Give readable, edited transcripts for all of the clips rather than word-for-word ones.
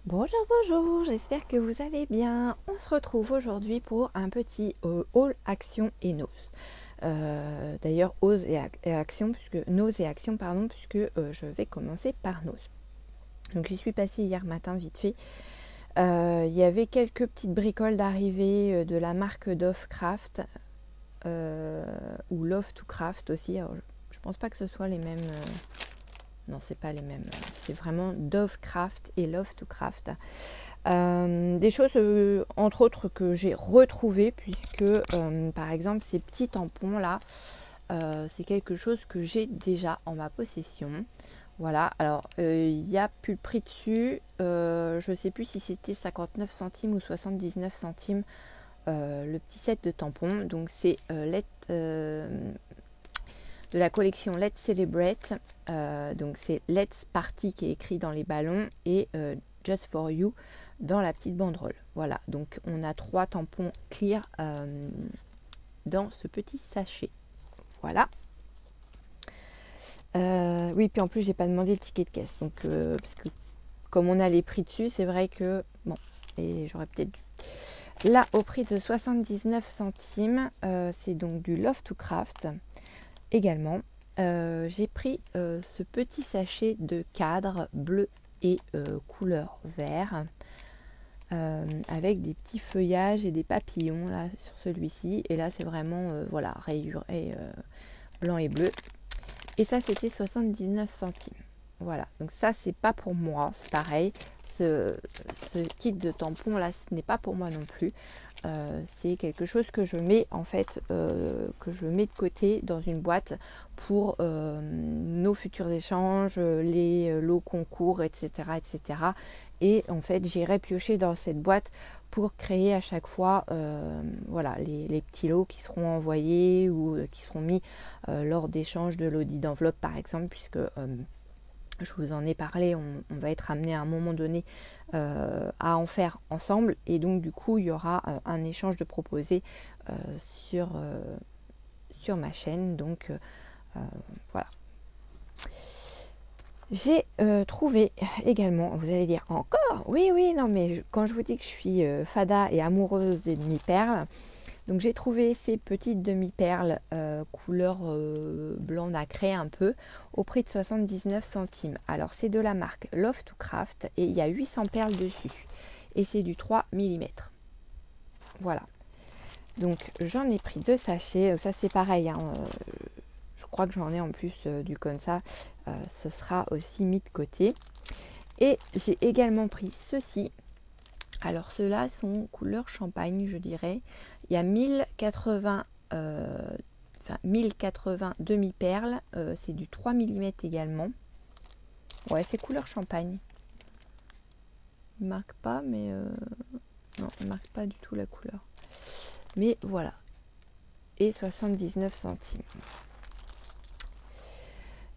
Bonjour, bonjour, j'espère que vous allez bien. On se retrouve aujourd'hui pour un petit haul action et nose. D'ailleurs, ose et action, puisque nose et action, pardon, puisque je vais commencer par nose. Donc j'y suis passée hier matin vite fait. Il y avait quelques petites bricoles d'arrivée de la marque Dove Craft ou Love to Craft aussi. Alors, je pense pas que ce soit les mêmes. Non, c'est pas les mêmes. C'est vraiment Dove Craft et Love to Craft. Des choses, entre autres, que j'ai retrouvées, puisque, par exemple, ces petits tampons là, c'est quelque chose que j'ai déjà en ma possession. Voilà, alors il n'y a plus le prix dessus. Je ne sais plus si c'était 59 centimes ou 79 centimes le petit set de tampons. Donc c'est de la collection Let's Celebrate. Donc c'est Let's Party qui est écrit dans les ballons et Just for You dans la petite banderole. Voilà, donc on a 3 tampons clear dans ce petit sachet. Voilà. Oui, puis en plus j'ai pas demandé le ticket de caisse. Donc parce que comme on a les prix dessus, c'est vrai que bon, et j'aurais peut-être dû. Là, au prix de 79 centimes, c'est donc du Love to Craft également. J'ai pris ce petit sachet de cadre bleu et couleur vert avec des petits feuillages et des papillons là sur celui-ci. Et là, c'est vraiment voilà, rayuré blanc et bleu. Et ça, c'était 79 centimes. Voilà, donc ça, c'est pas pour moi, c'est pareil. Ce kit de tampons là, ce n'est pas pour moi non plus. C'est quelque chose que je mets en fait, que je mets de côté dans une boîte pour nos futurs échanges, les lots concours, etc., etc. Et en fait, j'irai piocher dans cette boîte pour créer à chaque fois voilà, les petits lots qui seront envoyés ou qui seront mis lors d'échanges de l'audit d'enveloppe par exemple, puisque je vous en ai parlé, on va être amené à un moment donné à en faire ensemble, et donc du coup il y aura un échange de proposés sur ma chaîne. Donc voilà. J'ai trouvé également, vous allez dire encore, oui, non, mais quand je vous dis que je suis fada et amoureuse des demi-perles, donc j'ai trouvé ces petites demi-perles couleur blanc nacré un peu, au prix de 79 centimes. Alors c'est de la marque Love to Craft et il y a 800 perles dessus. Et c'est du 3 mm. Voilà. Donc j'en ai pris 2 sachets. Ça c'est pareil, hein, je crois que j'en ai en plus du comme ça. Ce sera aussi mis de côté. Et j'ai également pris ceci. Alors ceux-là sont couleur champagne, je dirais. Il y a 1080 demi-perles. C'est du 3 mm également. Ouais, c'est couleur champagne. Il ne marque pas, mais non, il ne marque pas du tout la couleur. Mais voilà. Et 79 centimes.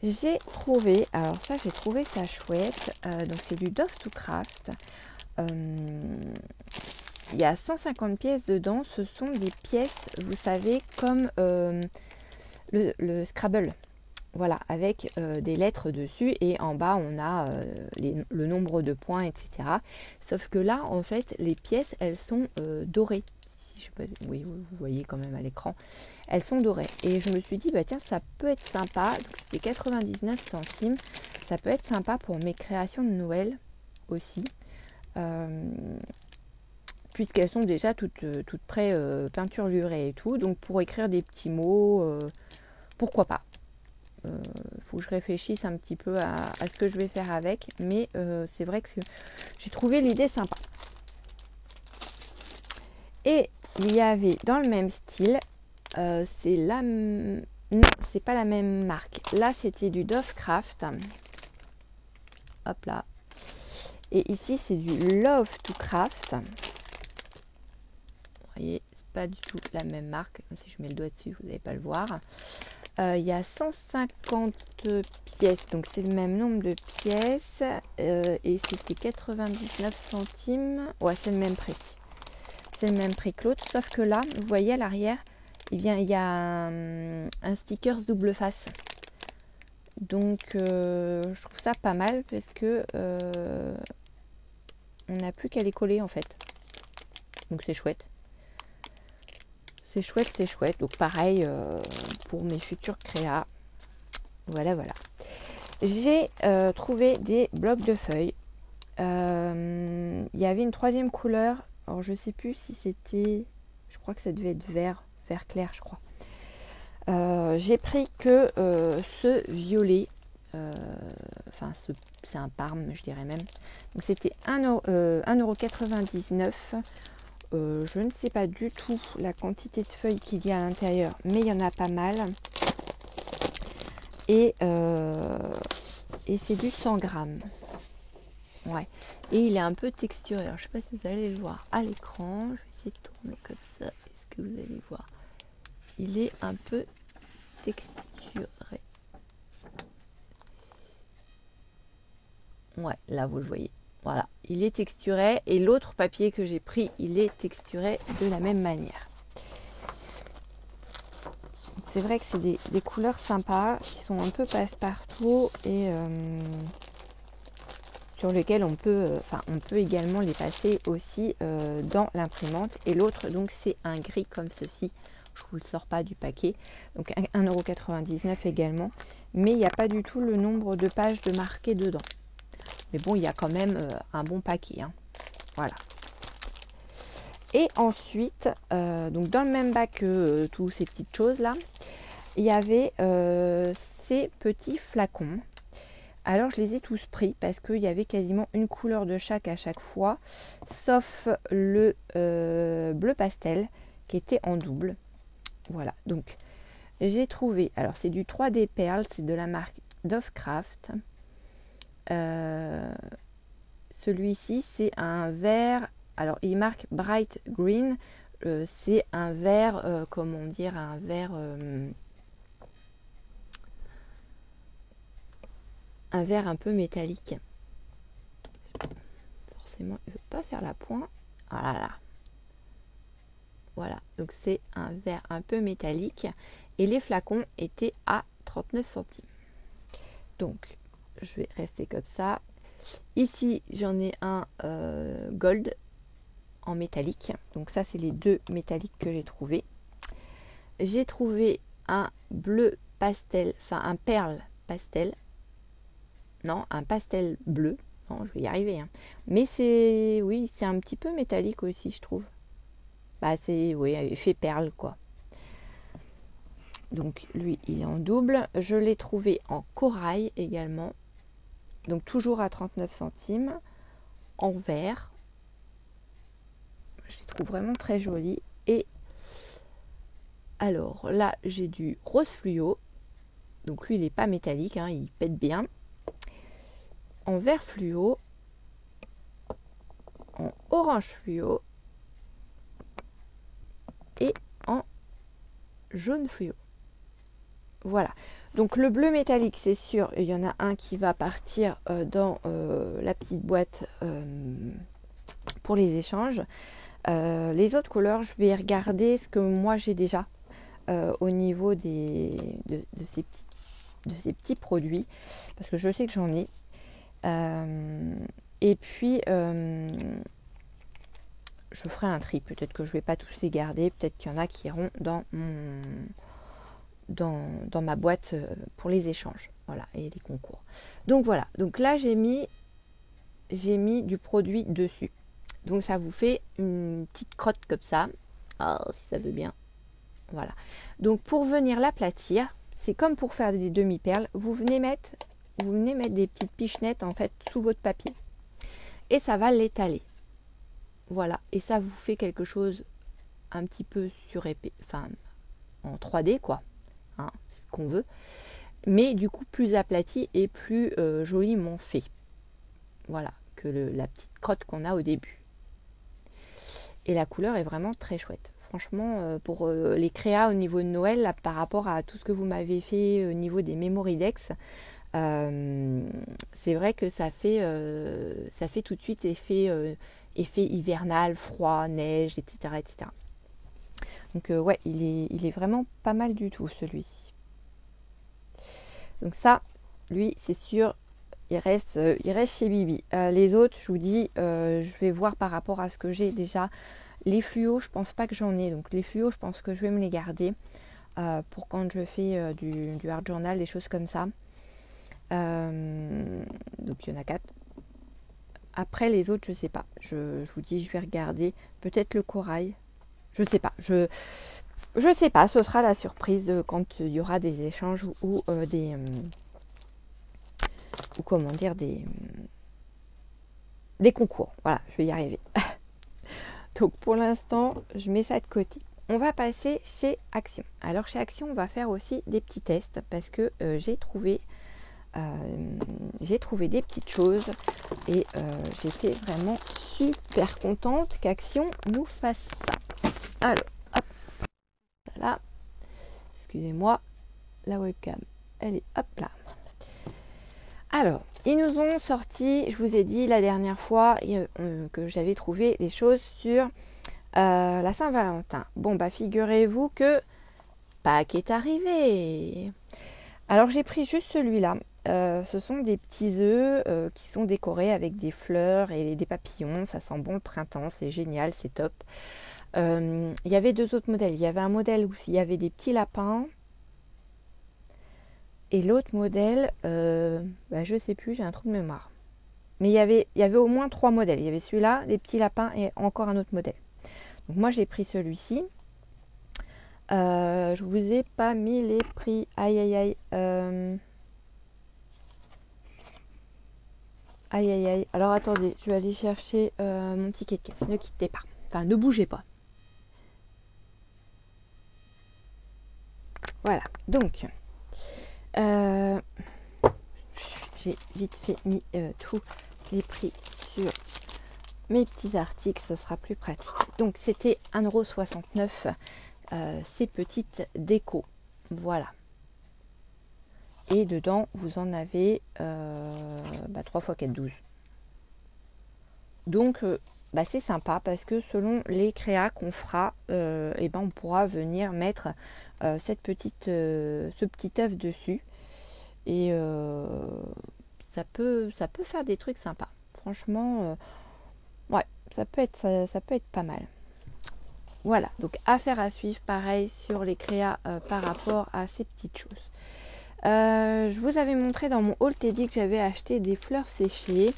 J'ai trouvé, alors ça j'ai trouvé ça chouette. Donc c'est du Dove to Craft. Il y a 150 pièces dedans. Ce sont des pièces, vous savez, comme le Scrabble. Voilà, avec des lettres dessus, et en bas on a le nombre de points, etc. Sauf que là, en fait, les pièces, elles sont dorées. Si je sais pas, oui, vous voyez quand même à l'écran. Elles sont dorées. Et je me suis dit, bah tiens, ça peut être sympa. Donc c'était 99 centimes. Ça peut être sympa pour mes créations de Noël aussi. Puisqu'elles sont déjà toutes prêtes, peinturlurées et tout. Donc pour écrire des petits mots, pourquoi pas. Faut que je réfléchisse un petit peu à ce que je vais faire avec, mais c'est vrai que j'ai trouvé l'idée sympa. Et il y avait dans le même style, c'est la non, c'est pas la même marque. Là, c'était du Dove Craft. Hop là. Et ici, c'est du Love to Craft. Vous voyez, c'est pas du tout la même marque. Si je mets le doigt dessus, vous n'allez pas le voir. Il y a 150 pièces, donc c'est le même nombre de pièces, et c'était 99 centimes. Ouais, c'est le même prix. C'est le même prix que l'autre, sauf que là, vous voyez à l'arrière, eh bien, il y a un sticker double face. Donc je trouve ça pas mal parce que on n'a plus qu'à les coller en fait. Donc c'est chouette. C'est chouette, c'est chouette. Donc pareil pour mes futurs créas. Voilà, voilà. J'ai trouvé des blocs de feuilles. Il y avait une troisième couleur. Alors je sais plus si c'était... Je crois que ça devait être vert clair, je crois. J'ai pris que ce violet. Enfin, c'est un parme, je dirais même. Donc c'était 1,99 €. Je ne sais pas du tout la quantité de feuilles qu'il y a à l'intérieur, mais il y en a pas mal. Et c'est du 100 grammes. Ouais. Et il est un peu texturé. Alors, je ne sais pas si vous allez le voir à l'écran. Je vais essayer de tourner comme ça. Est-ce que vous allez voir? Il est un peu texturé. Ouais, là vous le voyez. Voilà, il est texturé. Et l'autre papier que j'ai pris, il est texturé de la même manière. C'est vrai que c'est des couleurs sympas qui sont un peu passe-partout et sur lesquelles on peut également les passer aussi dans l'imprimante. Et l'autre, donc, c'est un gris comme ceci. Je vous le sors pas du paquet. Donc 1,99 € également. Mais il n'y a pas du tout le nombre de pages de marqué dedans. Mais bon, il y a quand même un bon paquet. Hein. Voilà. Et ensuite, donc dans le même bac que toutes ces petites choses-là, il y avait ces petits flacons. Alors, je les ai tous pris parce qu'il y avait quasiment une couleur de chaque à chaque fois, sauf le bleu pastel qui était en double. Voilà, donc j'ai trouvé, alors c'est du 3D Perles, c'est de la marque Dovecraft. Celui-ci, c'est un vert, alors il marque Bright Green, c'est un vert, comment dire, un vert un peu métallique. Forcément, il ne veut pas faire la pointe. Ah là là. Voilà, donc c'est un vert un peu métallique et les flacons étaient à 39 centimes. Donc, je vais rester comme ça. Ici, j'en ai un gold en métallique. Donc ça, c'est les deux métalliques que j'ai trouvé. J'ai trouvé un bleu pastel, enfin un perle pastel. Non, un pastel bleu. Non, je vais y arriver. Hein. Mais c'est, oui, c'est un petit peu métallique aussi, je trouve. Bah, c'est, oui, effet perle, quoi. Donc, lui, il est en double. Je l'ai trouvé en corail également. Donc, toujours à 39 centimes. En vert. Je les trouve vraiment très jolis. Et alors, là, j'ai du rose fluo. Donc, lui, il n'est pas métallique. Hein, il pète bien. En vert fluo. En orange fluo. Et en jaune fluo. Voilà. Donc le bleu métallique, c'est sûr, il y en a un qui va partir dans la petite boîte pour les échanges. Les autres couleurs, je vais regarder ce que moi j'ai déjà au niveau de ces petits produits. Parce que je sais que j'en ai. Et puis... je ferai un tri, peut-être que je ne vais pas tous les garder, peut-être qu'il y en a qui iront dans ma boîte pour les échanges, voilà, et les concours. Donc voilà, donc là j'ai mis du produit dessus. Donc ça vous fait une petite crotte comme ça, si ça veut bien. Voilà. Donc pour venir l'aplatir, c'est comme pour faire des demi-perles, vous venez mettre des petites pichenettes en fait sous votre papier et ça va l'étaler. Voilà, et ça vous fait quelque chose un petit peu en 3D quoi, hein, c'est ce qu'on veut, mais du coup plus aplati et plus joliment fait. Voilà, que la petite crotte qu'on a au début. Et la couleur est vraiment très chouette. Franchement, pour les créas au niveau de Noël, là, par rapport à tout ce que vous m'avez fait au niveau des Memoridex, c'est vrai que ça fait tout de suite effet hivernal, froid, neige, etc. etc. Donc ouais, il est vraiment pas mal du tout celui-ci. Donc ça, lui, c'est sûr, il reste chez Bibi. Les autres, je vous dis, je vais voir par rapport à ce que j'ai déjà. Les fluos, je pense pas que j'en ai. Donc les fluos, je pense que je vais me les garder pour quand je fais du art journal, des choses comme ça. Donc il y en a 4. Après les autres, je sais pas. Je vous dis, je vais regarder. Peut-être le corail. Je sais pas. Je sais pas. Ce sera la surprise quand il y aura des échanges ou des... ou comment dire, des concours. Voilà, je vais y arriver. Donc pour l'instant, je mets ça de côté. On va passer chez Action. Alors chez Action, on va faire aussi des petits tests parce que j'ai trouvé des petites choses et j'étais vraiment super contente qu'Action nous fasse ça. Alors, hop, voilà. Excusez-moi, la webcam, elle est hop là. Alors, ils nous ont sorti, je vous ai dit la dernière fois que j'avais trouvé des choses sur la Saint-Valentin. Bon, bah figurez-vous que Pâques est arrivé. Alors, j'ai pris juste celui-là. Ce sont des petits œufs qui sont décorés avec des fleurs et des papillons. Ça sent bon le printemps, c'est génial, c'est top. Il y avait 2 autres modèles. Il y avait un modèle où il y avait des petits lapins. Et l'autre modèle, je sais plus, j'ai un trou de mémoire. Mais il y avait au moins 3 modèles. Il y avait celui-là, des petits lapins et encore un autre modèle. Donc moi j'ai pris celui-ci. Je vous ai pas mis les prix. Aïe aïe aïe. Aïe aïe aïe. Alors attendez, je vais aller chercher mon ticket de caisse. Ne quittez pas. Enfin, ne bougez pas. Voilà. Donc, j'ai vite fait mis tous les prix sur mes petits articles, ce sera plus pratique. Donc c'était 1,69 € ces petites décos. Voilà. Et dedans, vous en avez 3 x 4, 12. Donc c'est sympa parce que selon les créas qu'on fera, on pourra venir mettre ce petit œuf dessus. Et ça peut faire des trucs sympas. Franchement, ouais, ça peut être pas mal. Voilà, donc affaire à suivre, pareil sur les créas par rapport à ces petites choses. Je vous avais montré dans mon haul Teddy que j'avais acheté des fleurs séchées.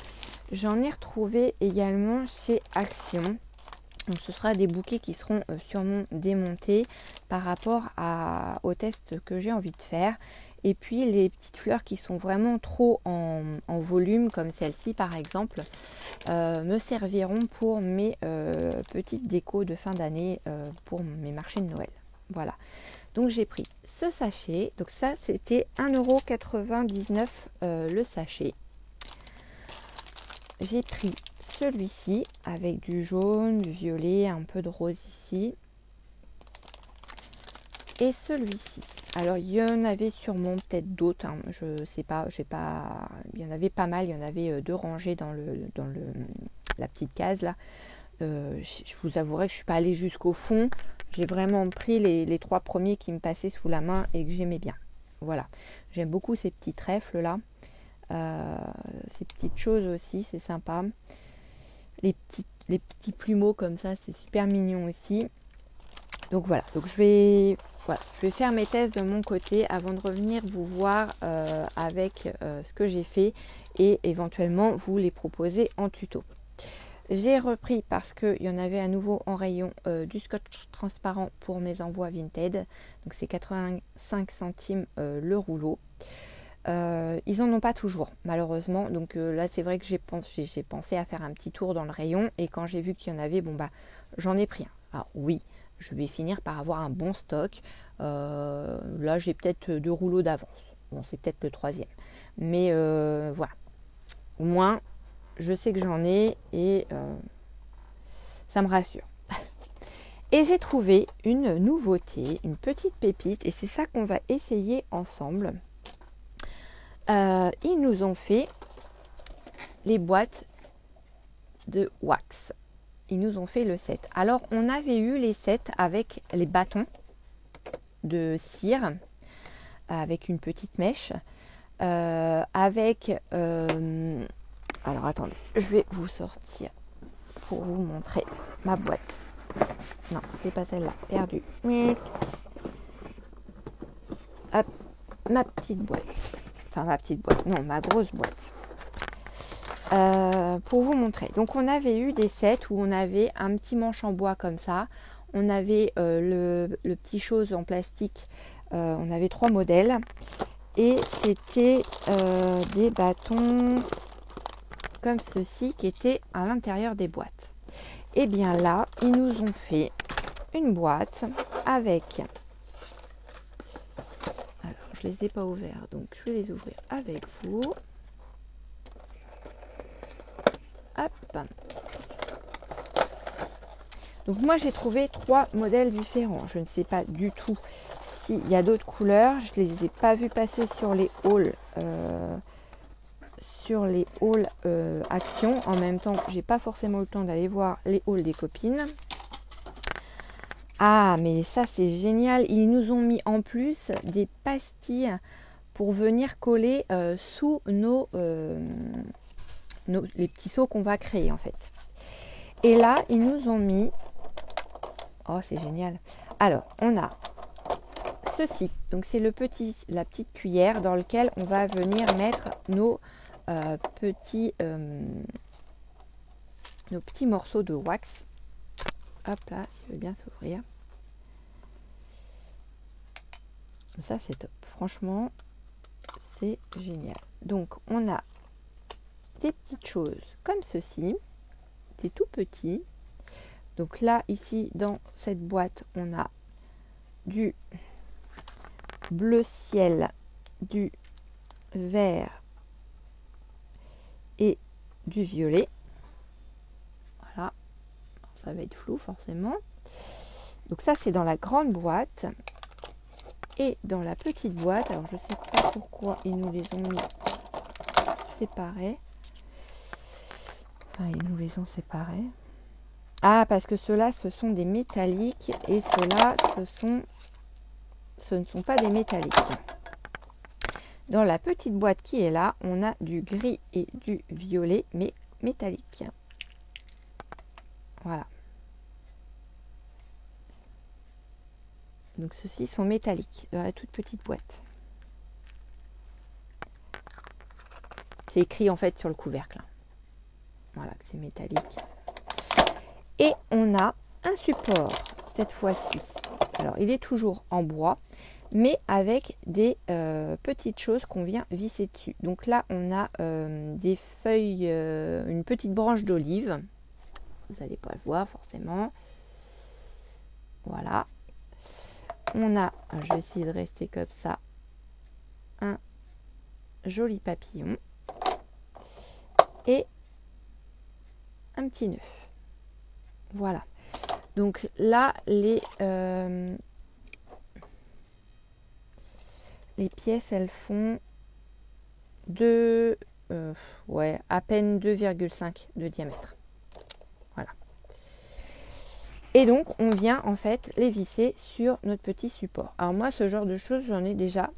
J'en ai retrouvé également chez Action. Donc ce sera des bouquets qui seront sûrement démontés par rapport au test que j'ai envie de faire. Et puis les petites fleurs qui sont vraiment trop en volume, comme celle-ci par exemple, me serviront pour mes petites décos de fin d'année pour mes marchés de Noël. Voilà. Donc j'ai pris ce sachet. Donc ça c'était 1,99 € le sachet. J'ai pris celui-ci avec du jaune, du violet, un peu de rose ici. Et celui-ci. Alors il y en avait sûrement peut-être d'autres, hein, je sais pas, il y en avait pas mal, il y en avait 2 rangées dans la petite case là. Je vous avouerai que je suis pas allée jusqu'au fond. J'ai vraiment pris les 3 premiers qui me passaient sous la main et que j'aimais bien. Voilà, j'aime beaucoup ces petits trèfles là. Ces petites choses aussi, c'est sympa. Les petits plumeaux comme ça, c'est super mignon aussi. Donc voilà, donc je vais faire mes tests de mon côté avant de revenir vous voir avec ce que j'ai fait et éventuellement vous les proposer en tuto. J'ai repris parce qu'il y en avait à nouveau en rayon du scotch transparent pour mes envois Vinted. Donc c'est 85 centimes le rouleau. Ils en ont pas toujours malheureusement. Donc là c'est vrai que j'ai pensé à faire un petit tour dans le rayon. Et quand j'ai vu qu'il y en avait, j'en ai pris un. Alors oui, je vais finir par avoir un bon stock. Là j'ai peut-être 2 rouleaux d'avance. Bon, c'est peut-être le 3e. Mais voilà. Au moins je sais que j'en ai et ça me rassure. Et j'ai trouvé une nouveauté, une petite pépite, et c'est ça qu'on va essayer ensemble. Ils nous ont fait les boîtes de wax. Ils nous ont fait le set. Alors, on avait eu les sets avec les bâtons de cire, avec une petite mèche. avec... alors attendez, je vais vous sortir pour vous montrer ma boîte. Non, c'est pas celle-là, perdue. Hop, ma petite boîte. Enfin, ma petite boîte, non, ma grosse boîte. Pour vous montrer. Donc, on avait eu des sets où on avait un petit manche en bois comme ça. On avait le petit chose en plastique. On avait 3 modèles. Et c'était des bâtons comme ceci qui étaient à l'intérieur des boîtes. Et bien là, ils nous ont fait une boîte avec... Alors, je les ai pas ouverts, donc je vais les ouvrir avec vous. Hop. Donc moi, j'ai trouvé 3 modèles différents. Je ne sais pas du tout s'il y a d'autres couleurs. Je ne les ai pas vus passer sur les hauls. Action. En même temps, j'ai pas forcément eu le temps d'aller voir les hauls des copines. Ah, mais ça c'est génial. Ils nous ont mis en plus des pastilles pour venir coller sous les petits seaux qu'on va créer en fait. Et là, ils nous ont mis... Oh, c'est génial. Alors, on a ceci. Donc, c'est la petite cuillère dans laquelle on va venir mettre nos petits morceaux de wax. Hop là, s'il veut bien s'ouvrir. Ça, c'est top. Franchement, c'est génial. Donc, on a des petites choses comme ceci. C'est tout petit. Donc là, ici, dans cette boîte, on a du bleu ciel, du vert et du violet. Voilà. Ça va être flou, forcément. Donc ça, c'est dans la grande boîte. Et dans la petite boîte, alors je ne sais pas pourquoi ils nous les ont mis séparés. Enfin, ils nous les ont séparés. Ah, parce que ceux-là, ce sont des métalliques et ceux-là, ce ne sont pas des métalliques. Dans la petite boîte qui est là, on a du gris et du violet, mais métallique. Voilà. Donc ceux-ci sont métalliques dans la toute petite boîte. C'est écrit en fait sur le couvercle. Voilà, que c'est métallique. Et on a un support cette fois-ci. Alors il est toujours en bois, mais avec des petites choses qu'on vient visser dessus. Donc là on a des feuilles, une petite branche d'olive. Vous n'allez pas le voir forcément. Voilà. On a, je vais essayer de rester comme ça, un joli papillon et un petit nœud. Voilà. Donc là, les pièces, elles font à peine 2,5 de diamètre. Voilà. Et donc, on vient en fait les visser sur notre petit support. Alors moi, ce genre de choses, j'en ai déjà.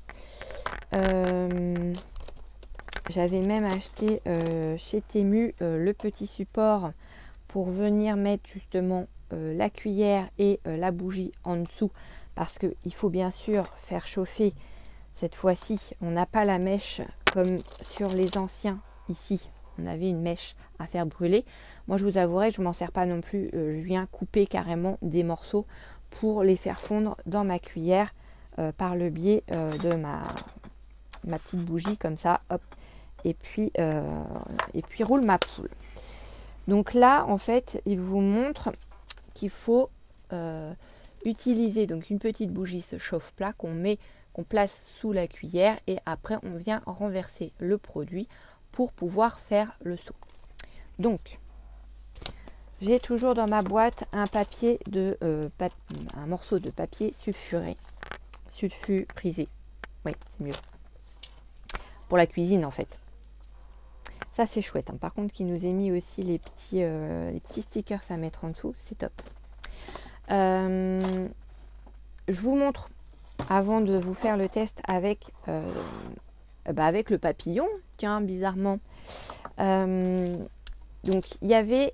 J'avais même acheté chez Temu le petit support pour venir mettre justement la cuillère et la bougie en dessous. Parce qu'il faut bien sûr faire chauffer. Cette fois-ci, on n'a pas la mèche comme sur les anciens. Ici, on avait une mèche à faire brûler. Moi, je vous avouerai, je ne m'en sers pas non plus. Je viens couper carrément des morceaux pour les faire fondre dans ma cuillère par le biais de ma petite bougie comme ça. Hop. Et puis roule ma poule. Donc là, en fait, il vous montre qu'il faut utiliser donc une petite bougie ce chauffe-plat qu'on place sous la cuillère et après on vient renverser le produit pour pouvoir faire le saut. Donc j'ai toujours dans ma boîte un papier un morceau de papier sulfurisé. Oui, c'est mieux. Pour la cuisine en fait. Ça c'est chouette. Hein. Par contre, qui nous ait mis aussi les petits stickers à mettre en dessous, c'est top. Je vous montre, avant de vous faire le test avec avec le papillon, tiens, bizarrement. Donc, il y avait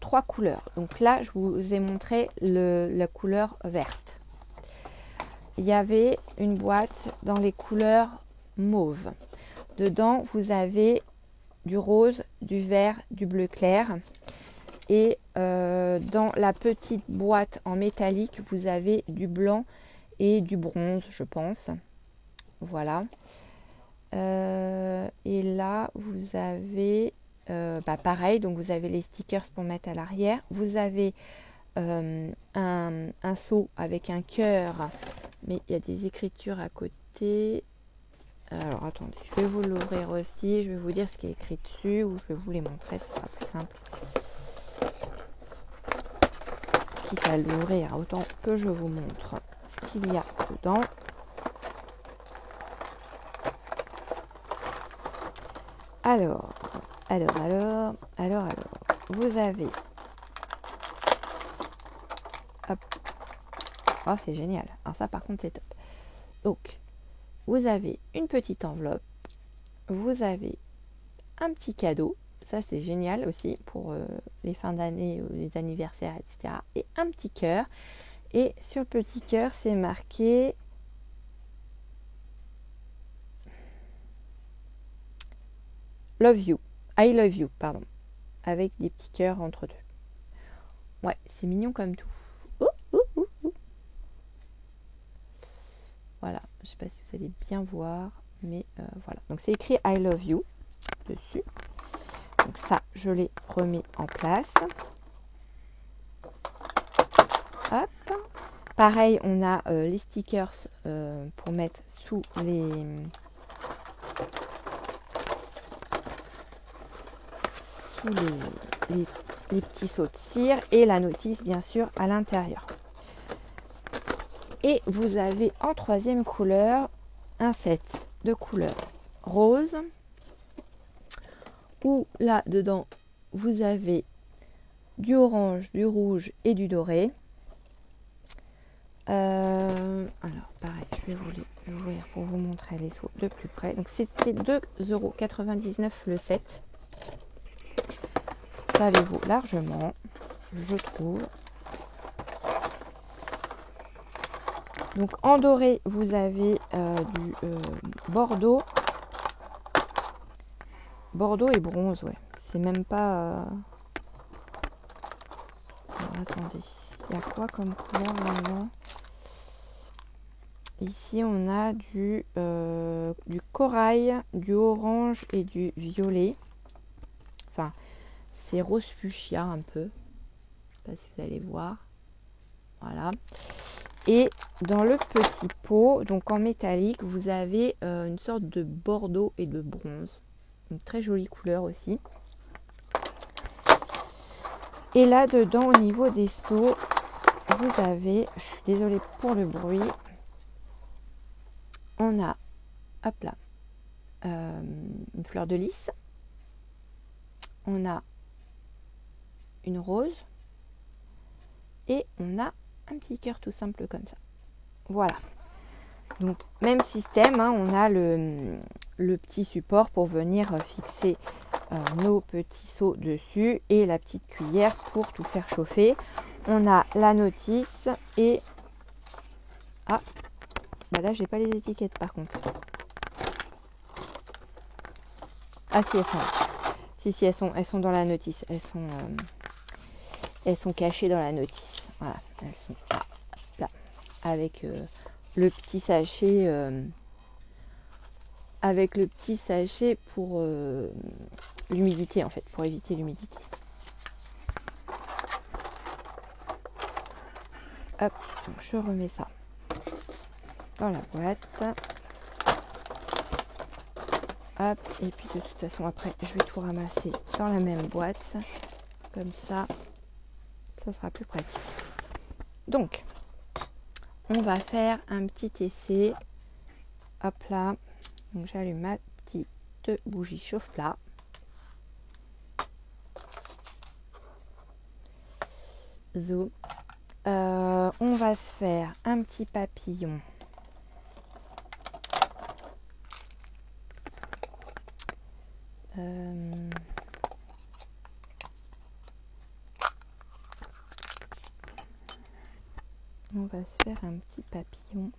3 couleurs. Donc là, je vous ai montré la couleur verte. Il y avait une boîte dans les couleurs mauve. Dedans, vous avez du rose, du vert, du bleu clair. Et dans la petite boîte en métallique, vous avez du blanc et du bronze, je pense. Voilà. Et là, vous avez, pareil, donc vous avez les stickers pour mettre à l'arrière. Vous avez un seau avec un cœur, mais il y a des écritures à côté. Alors, attendez, je vais vous l'ouvrir aussi. Je vais vous dire ce qui est écrit dessus ou je vais vous les montrer, ce sera plus simple. Quitte à l'ouvrir, autant que je vous montre ce qu'il y a dedans. Alors, vous avez, hop, oh c'est génial, alors ça par contre c'est top. Donc, vous avez une petite enveloppe, vous avez un petit cadeau, ça c'est génial aussi pour les fins d'année ou les anniversaires, etc. Et un petit cœur, et sur le petit cœur c'est marqué Love you, I love you, pardon, avec des petits cœurs entre deux. Ouais, c'est mignon comme tout. Voilà, je ne sais pas si vous allez bien voir, mais voilà. Donc c'est écrit I love you dessus. Donc ça, je les remets en place. Hop. Pareil, on a les stickers pour mettre sous les petits sauts de cire et la notice bien sûr à l'intérieur. Et vous avez en troisième couleur un set de couleurs rose où là dedans vous avez du orange, du rouge et du doré. Alors pareil, je vais vous les ouvrir pour vous montrer les sauts de plus près. Donc c'était 2,99 € le set. Ça les vaut largement, je trouve. Donc en doré, vous avez du bordeaux. Bordeaux et bronze, ouais. C'est même pas... Alors, attendez, il y a quoi comme couleur là-dedans? Ici, on a du corail, du orange et du violet. Enfin, c'est rose fuchsia un peu. Je ne sais pas si vous allez voir. Voilà. Et dans le petit pot, donc en métallique, vous avez une sorte de bordeaux et de bronze. Une très jolie couleur aussi. Et là dedans, au niveau des seaux, vous avez, je suis désolée pour le bruit, on a, hop là, une fleur de lys, on a une rose et on a un petit cœur tout simple comme ça. Voilà. Donc même système, hein, on a le petit support pour venir fixer nos petits seaux dessus et la petite cuillère pour tout faire chauffer. On a la notice et ah bah là j'ai pas les étiquettes par contre. Ah si, elles sont là. Si elles sont dans la notice, elles sont cachées dans la notice. Voilà, elles sont là avec le petit sachet pour l'humidité en fait, pour éviter l'humidité. Hop, je remets ça dans la boîte. Hop, et puis de toute façon après je vais tout ramasser dans la même boîte. Comme ça, ça sera plus pratique. Donc, on va faire un petit essai. Hop là. Donc j'allume ma petite bougie chauffe-plat. Zoom. On va se faire un petit papillon. on va se faire un petit papillon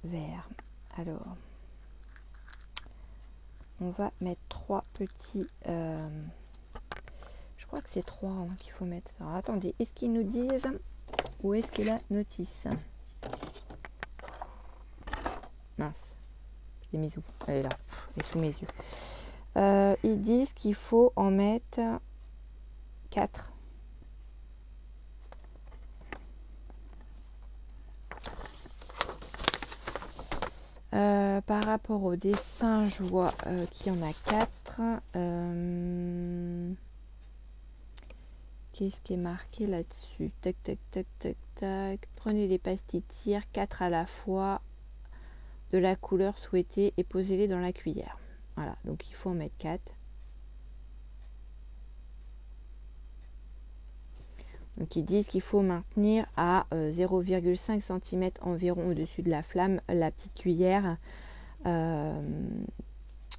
vert. Alors, on va mettre 3 petits... je crois que c'est 3 hein, qu'il faut mettre. Alors, attendez, est-ce qu'ils nous disent où est-ce qu'est la notice? Mince, je l'ai mise où? Elle est là, elle est sous mes yeux. Ils disent qu'il faut en mettre 4. Par rapport au dessin, je vois qu'il y en a 4. Qu'est-ce qui est marqué là-dessus? Tac, tac, tac, tac, tac. Prenez les pastilles de cire, 4 à la fois, de la couleur souhaitée et posez-les dans la cuillère. Voilà, donc il faut en mettre 4. Donc ils disent qu'il faut maintenir à 0,5 cm environ au-dessus de la flamme la petite cuillère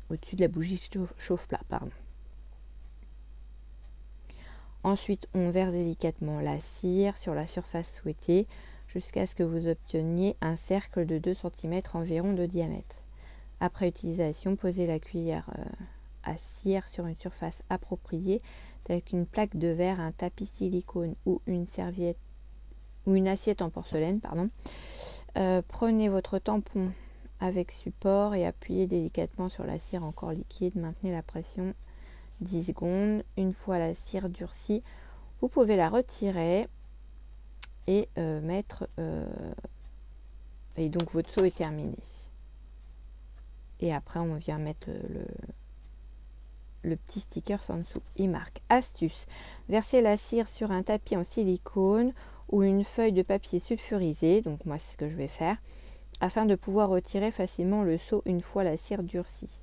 au-dessus de la bougie chauffe-plat, pardon. Ensuite, on verse délicatement la cire sur la surface souhaitée jusqu'à ce que vous obteniez un cercle de 2 cm environ de diamètre. Après utilisation, posez la cuillère à cire sur une surface appropriée, telle qu'une plaque de verre, un tapis silicone ou une serviette ou une assiette en porcelaine, pardon. Prenez votre tampon avec support et appuyez délicatement sur la cire encore liquide. Maintenez la pression 10 secondes. Une fois la cire durcie, vous pouvez la retirer et mettre... et donc votre seau est terminé. Et après, on vient mettre le petit sticker en dessous. Il marque astuce. Versez la cire sur un tapis en silicone ou une feuille de papier sulfurisé. Donc moi, c'est ce que je vais faire. Afin de pouvoir retirer facilement le seau une fois la cire durcie.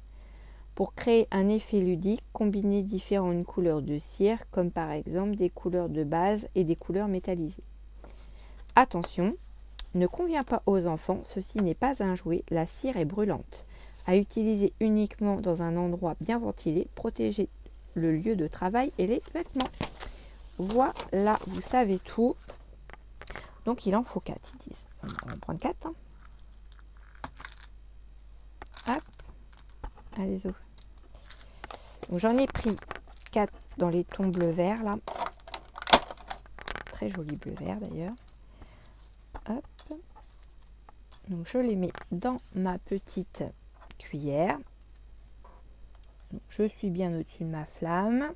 Pour créer un effet ludique, combinez différentes couleurs de cire, comme par exemple des couleurs de base et des couleurs métallisées. Attention, ne convient pas aux enfants, ceci n'est pas un jouet, la cire est brûlante. À utiliser uniquement dans un endroit bien ventilé, protégez le lieu de travail et les vêtements. Voilà, vous savez tout. Donc il en faut 4, ils disent. On va en prendre 4. Hein. Hop, allez, ouvre. Donc j'en ai pris 4 dans les tons bleu vert là. Très joli bleu vert d'ailleurs. Hop. Donc je les mets dans ma petite cuillère. Donc, je suis bien au-dessus de ma flamme.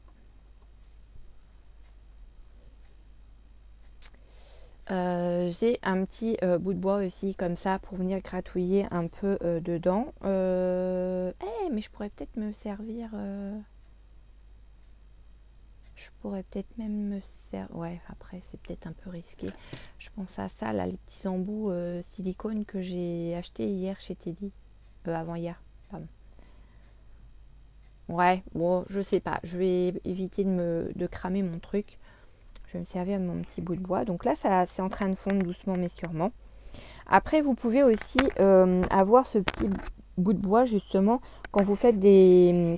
J'ai un petit bout de bois aussi comme ça pour venir gratouiller un peu dedans. Mais je pourrais peut-être me servir... Je pourrais peut-être même me servir... Ouais, après c'est peut-être un peu risqué. Je pense à ça, là, les petits embouts silicone que j'ai acheté hier chez Teddy. Avant-hier, pardon. Ouais, bon, je sais pas. Je vais éviter de cramer mon truc. Je vais me servir de mon petit bout de bois. Donc là, ça c'est en train de fondre doucement mais sûrement. Après, vous pouvez aussi avoir ce petit bout de bois justement quand vous faites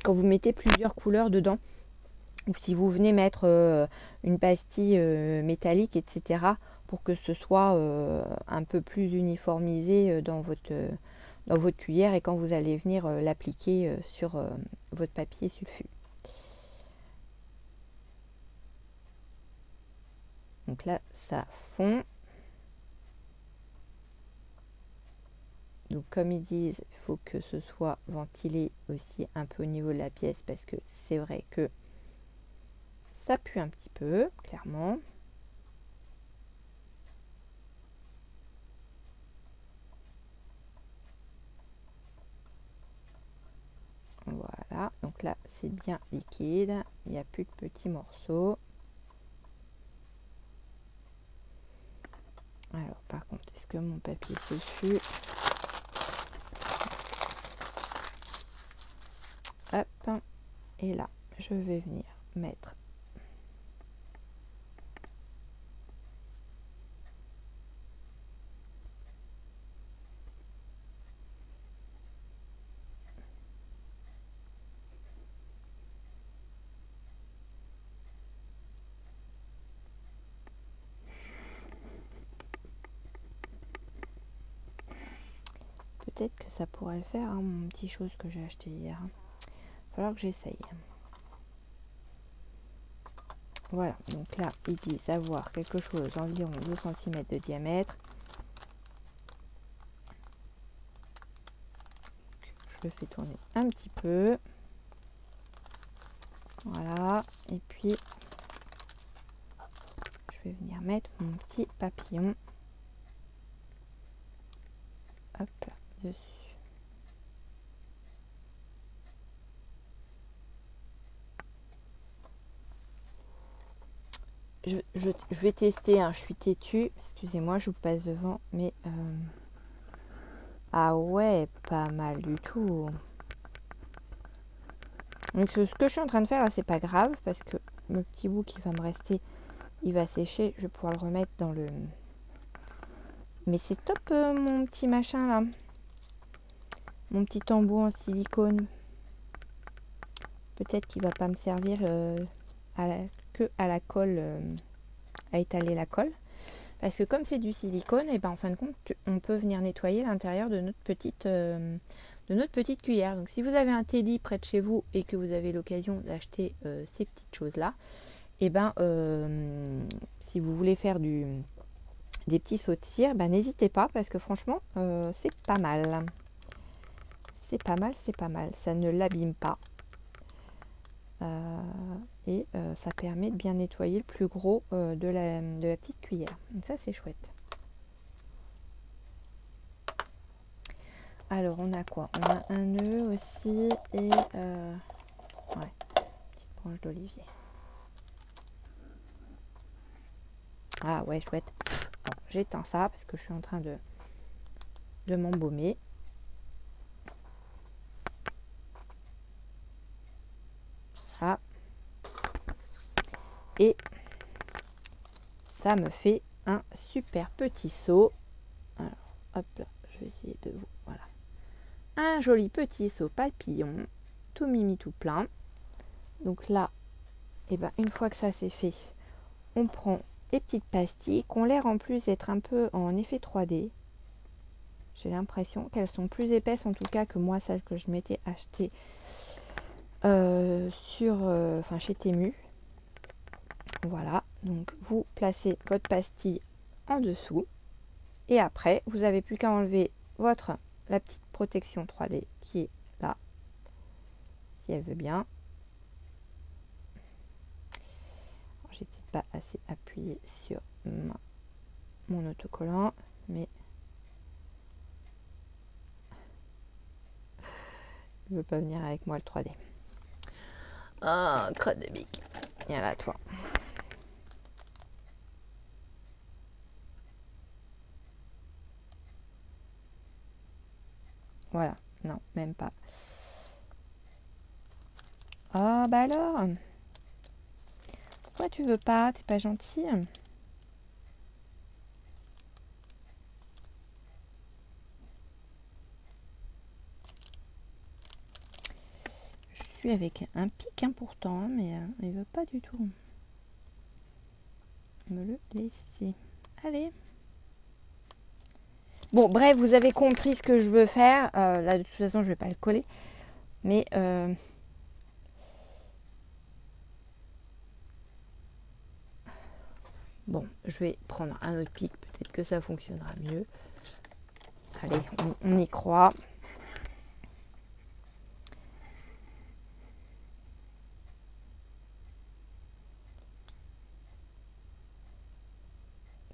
quand vous mettez plusieurs couleurs dedans. Ou si vous venez mettre une pastille métallique, etc. pour que ce soit un peu plus uniformisé dans votre cuillère et quand vous allez venir l'appliquer sur votre papier sulfu. Donc là, ça fond. Donc comme ils disent, il faut que ce soit ventilé aussi un peu au niveau de la pièce parce que c'est vrai que ça pue un petit peu, clairement. Voilà, donc là c'est bien liquide, il n'y a plus de petits morceaux. Alors par contre, est-ce que mon papier sulfu... Hop, et là, je vais venir mettre peut-être que ça pourrait le faire, hein, mon petit chose que j'ai acheté hier. Il va falloir que j'essaye. Voilà, donc là, ils disent avoir quelque chose d'environ 2 cm de diamètre. Je le fais tourner un petit peu. Voilà, et puis je vais venir mettre mon petit papillon. Hop là, dessus. Je vais tester, hein, je suis têtue, excusez-moi, je vous passe devant, mais ah ouais, pas mal du tout. Donc ce que je suis en train de faire là, c'est pas grave, parce que le petit bout qui va me rester, il va sécher, je vais pouvoir le remettre dans le... Mais c'est top mon petit machin là, mon petit embout en silicone. Peut-être qu'il va pas me servir que à la colle, à étaler la colle. Parce que comme c'est du silicone, et ben en fin de compte, on peut venir nettoyer l'intérieur de notre petite cuillère. Donc si vous avez un Teddy près de chez vous et que vous avez l'occasion d'acheter ces petites choses-là, et ben si vous voulez faire des petits sauts de cire, ben n'hésitez pas parce que franchement, c'est pas mal. C'est pas mal, c'est pas mal. Ça ne l'abîme pas. Et ça permet de bien nettoyer le plus gros de la petite cuillère. Donc ça c'est chouette. Alors on a quoi? On a un nœud aussi et ouais, petite branche d'olivier. Ah ouais, chouette. J'éteins ça parce que je suis en train de m'embaumer. Ah. Et ça me fait un super petit seau. Alors, hop là, je vais essayer de vous... Voilà. Un joli petit seau papillon, tout mimi, tout plein. Donc là, et ben, une fois que ça c'est fait, on prend les petites pastilles qui ont l'air en plus d'être un peu en effet 3D. J'ai l'impression qu'elles sont plus épaisses en tout cas que moi, celles que je m'étais achetées chez Temu. Voilà, donc vous placez votre pastille en dessous et après vous n'avez plus qu'à enlever la petite protection 3D qui est là, si elle veut bien. J'ai peut-être pas assez appuyé sur mon autocollant, mais il veut pas venir avec moi le 3D. Ah, crotte de bique. Viens là, toi. Voilà, non, même pas. Ah, bah alors, pourquoi tu veux pas? T'es pas gentil? Je suis avec un pic important, mais il veut pas du tout me le laisser. Allez. Bon, bref, vous avez compris ce que je veux faire. Là, de toute façon, je vais pas le coller. Mais bon, je vais prendre un autre pic. Peut-être que ça fonctionnera mieux. Allez, on y croit.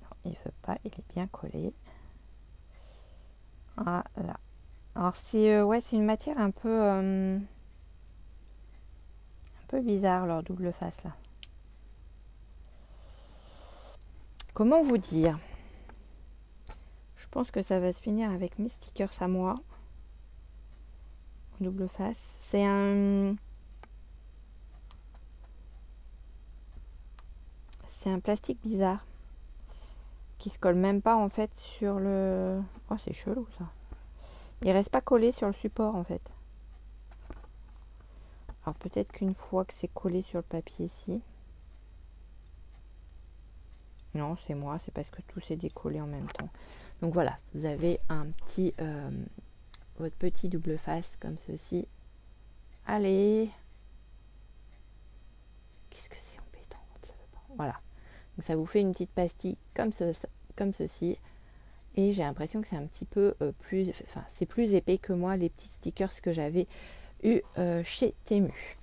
Non, il ne veut pas. Il est bien collé. Voilà. Alors, c'est une matière un peu bizarre, leur double face, là. Comment vous dire? Je pense que ça va se finir avec mes stickers à moi. Double face. C'est un plastique bizarre qui se colle même pas en fait sur le... Oh, c'est chelou ça. Il reste pas collé sur le support en fait. Alors peut-être qu'une fois que c'est collé sur le papier ici. Non, c'est moi, c'est parce que tout s'est décollé en même temps. Donc voilà, vous avez un petit votre petit double face comme ceci. Allez. Qu'est-ce que c'est embêtant quand ça veut pas. Voilà. Donc ça vous fait une petite pastille comme ceci. Et j'ai l'impression que c'est un petit peu plus... Enfin, c'est plus épais que moi, les petits stickers que j'avais eu chez Temu.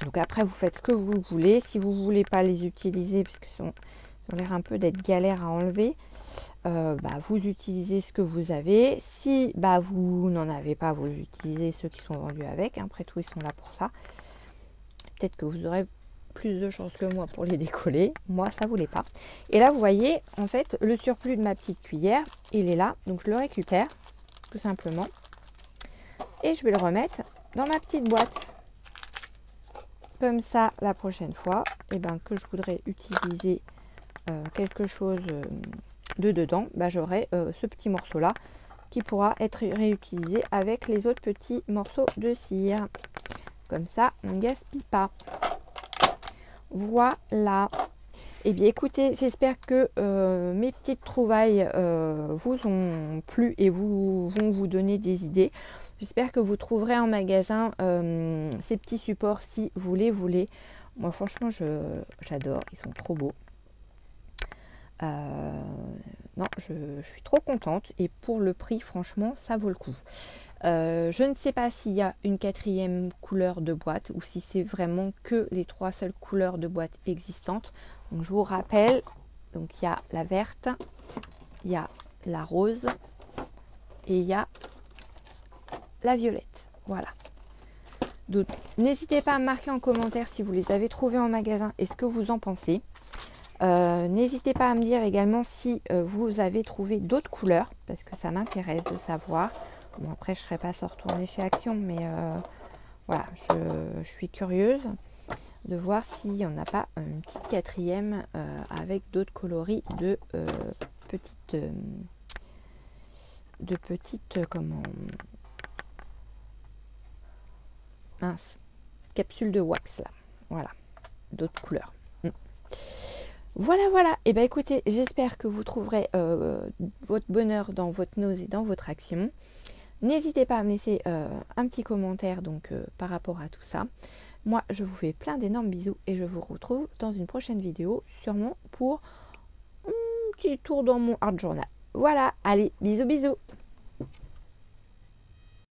Donc après, vous faites ce que vous voulez. Si vous ne voulez pas les utiliser, parce qu'ils ont l'air un peu d'être galère à enlever, vous utilisez ce que vous avez. Si vous n'en avez pas, vous utilisez ceux qui sont vendus avec. Après tout, ils sont là pour ça. Peut-être que vous aurez plus de chance que moi pour les décoller. Moi, ça ne voulait pas. Et là, vous voyez, en fait, le surplus de ma petite cuillère, il est là. Donc, je le récupère, tout simplement. Et je vais le remettre dans ma petite boîte. Comme ça, la prochaine fois, que je voudrais utiliser quelque chose de dedans, j'aurai ce petit morceau-là qui pourra être réutilisé avec les autres petits morceaux de cire. Comme ça, on ne gaspille pas. Voilà. Eh bien, écoutez, j'espère que mes petites trouvailles vous ont plu et vont vous donner des idées. J'espère que vous trouverez en magasin ces petits supports si vous les voulez. Moi, franchement, j'adore. Ils sont trop beaux. Non, je suis trop contente. Et pour le prix, franchement, ça vaut le coup. Je ne sais pas s'il y a une 4e couleur de boîte ou si c'est vraiment que les 3 seules couleurs de boîte existantes. Donc je vous rappelle, donc il y a la verte, il y a la rose et il y a la violette. Voilà. Donc n'hésitez pas à me marquer en commentaire si vous les avez trouvés en magasin et ce que vous en pensez. N'hésitez pas à me dire également si vous avez trouvé d'autres couleurs parce que ça m'intéresse de savoir. Bon, après, je ne serai pas sans retourner chez Action, mais voilà, je suis curieuse de voir s'il n'y en a pas une petite 4e avec d'autres coloris de petites comment mince, capsules de wax là. Voilà, d'autres couleurs. Voilà. Et écoutez, j'espère que vous trouverez votre bonheur dans votre nausée, dans votre action. N'hésitez pas à me laisser un petit commentaire par rapport à tout ça. Moi, je vous fais plein d'énormes bisous et je vous retrouve dans une prochaine vidéo, sûrement pour un petit tour dans mon art journal. Voilà, allez, bisous.